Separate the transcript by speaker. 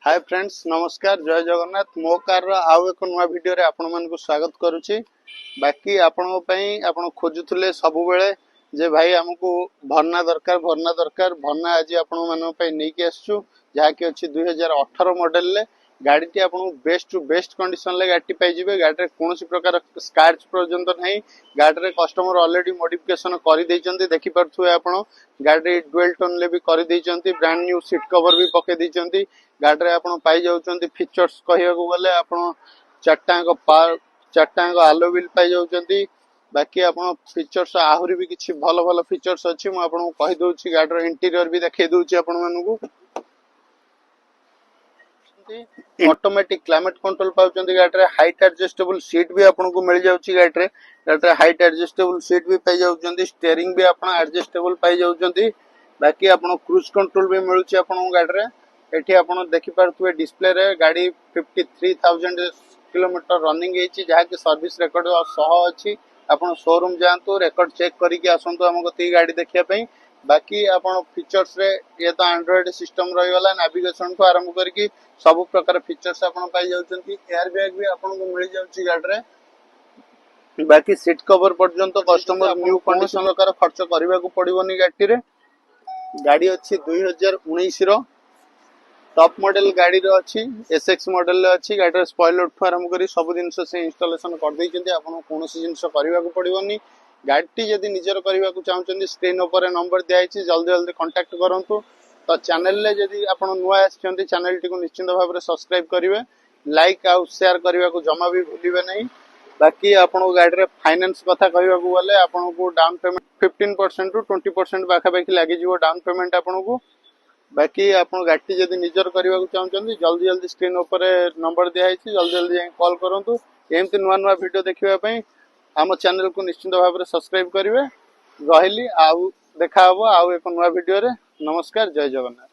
Speaker 1: Hi friends नमस्कार जय जगन्नाथ मो कार आउ एक नुआ वीडियो रे आपण मन को स्वागत करूची। बाकी आपण पई आपण खोजुथले सब बेले जे भाई हमको भरना दरकार भरना आज आपण मन पई नै कि आछू जहा कि अछि 2018 मॉडल ले गाड़ी टी आपण बेस्ट टू बेस्ट कंडीशन ले गाड़ी पाई जिवे। गाड़ी रे कोनोसी प्रकार स्क्रैच पर्यंत नै। गाड़ी रे कस्टमर ऑलरेडी मॉडिफिकेशन करि दैचंती देखि परथुए आपण गाड़ी डुअल टोन ले भी करि दैचंती ब्रांड न्यू सीट कवर भी पके दैचंती। गाड़ी रे आपण पाई जाउचंती फीचर्स कहियाको गले आपण चारटांग आलो व्हील पाई जाउचंती। बाकी आपण फीचर्स आहुरी भी किछि भलो भलो फीचर्स अछि मु आपण कहि दोछि। गाड़ी रो इंटीरियर भी देखै दोछि आपण मानकू। ऑटोमेटिक क्लाइमेट कंट्रोल पाउचंती गाड़ी रे हाइट एडजस्टेबल सीट भी आपण को मिल जाउछि। गाड़ी रे हाइट एडजस्टेबल सीट भी पाई जाउचंती। स्टीयरिंग भी आपण एडजस्टेबल पाई जाउचंती। बाकी आपण क्रूज कंट्रोल भी मिलुछि आपण गाड़ी रे। एठी आपण देखि पारथुए डिस्प्ले रे गाड़ी 53,000 किलोमीटर रनिंग हेछि जहा कि सर्विस रिकॉर्ड 100 अछि। आपण शोरूम जानतु रिकॉर्ड चेक करिके आसंतु हमको ती गाड़ी देखिया पई। बाकी आपण फीचर्स रे ये तो एंड्रॉइड सिस्टम रही गला नेविगेशन को आरंभ करके सब प्रकार फीचर्स आपण पाई जाउचंती। एयर बैग भी आपण को मिल जाउछि गाड़ी रे। बाकी सीट कवर पर्यंत कस्टमर न्यू कंडीशन कर खर्च करबा को पड़िबोनी। गाड़ी अछि 2019 रो टॉप मॉडल गाड़ी रो अछि एसएक्स मॉडल रे अछि। गाड़ी रे स्पॉइलर ठु आरंभ करी सब दिन से इंस्टॉलेशन कर दै छथि। आपण कोनोसी जिंस करबा को पड़िबोनी। गाड़ी जदि निजर करबा को चाहउछन्ती स्क्रीन ऊपर नंबर दिया अछि जल्दी जल्दी कांटेक्ट करंतु। तो चैनल ले जदि आपण नुआ आछन्ती चैनल टी को निश्चित भाव रे सब्सक्राइब करिवे लाइक आ शेयर करबा को जमा भी भूलिबे नहीं। बाकी आपण गाड़ी रे फाइनेंस कथा कहबा को गले आपण को डाउन पेमेंट 15% टू 20% बाखा बाकी लागि जिवो डाउन पेमेंट आपण को। बाकी आपण गाड़ी जदि निजर करबा को चाहउछन्ती जल्दी जल्दी स्क्रीन ऊपर नंबर दिया अछि जल्दी जल्दी जाई कॉल करंतु। एमती नुआ नुआ वीडियो देखिबा पई हम चैनल को निश्चित भाव रे सब्सक्राइब करिवे। रहिली आउ देखा हबो आउ एक नुआ वीडियो रे। नमस्कार जय जगन्नाथ।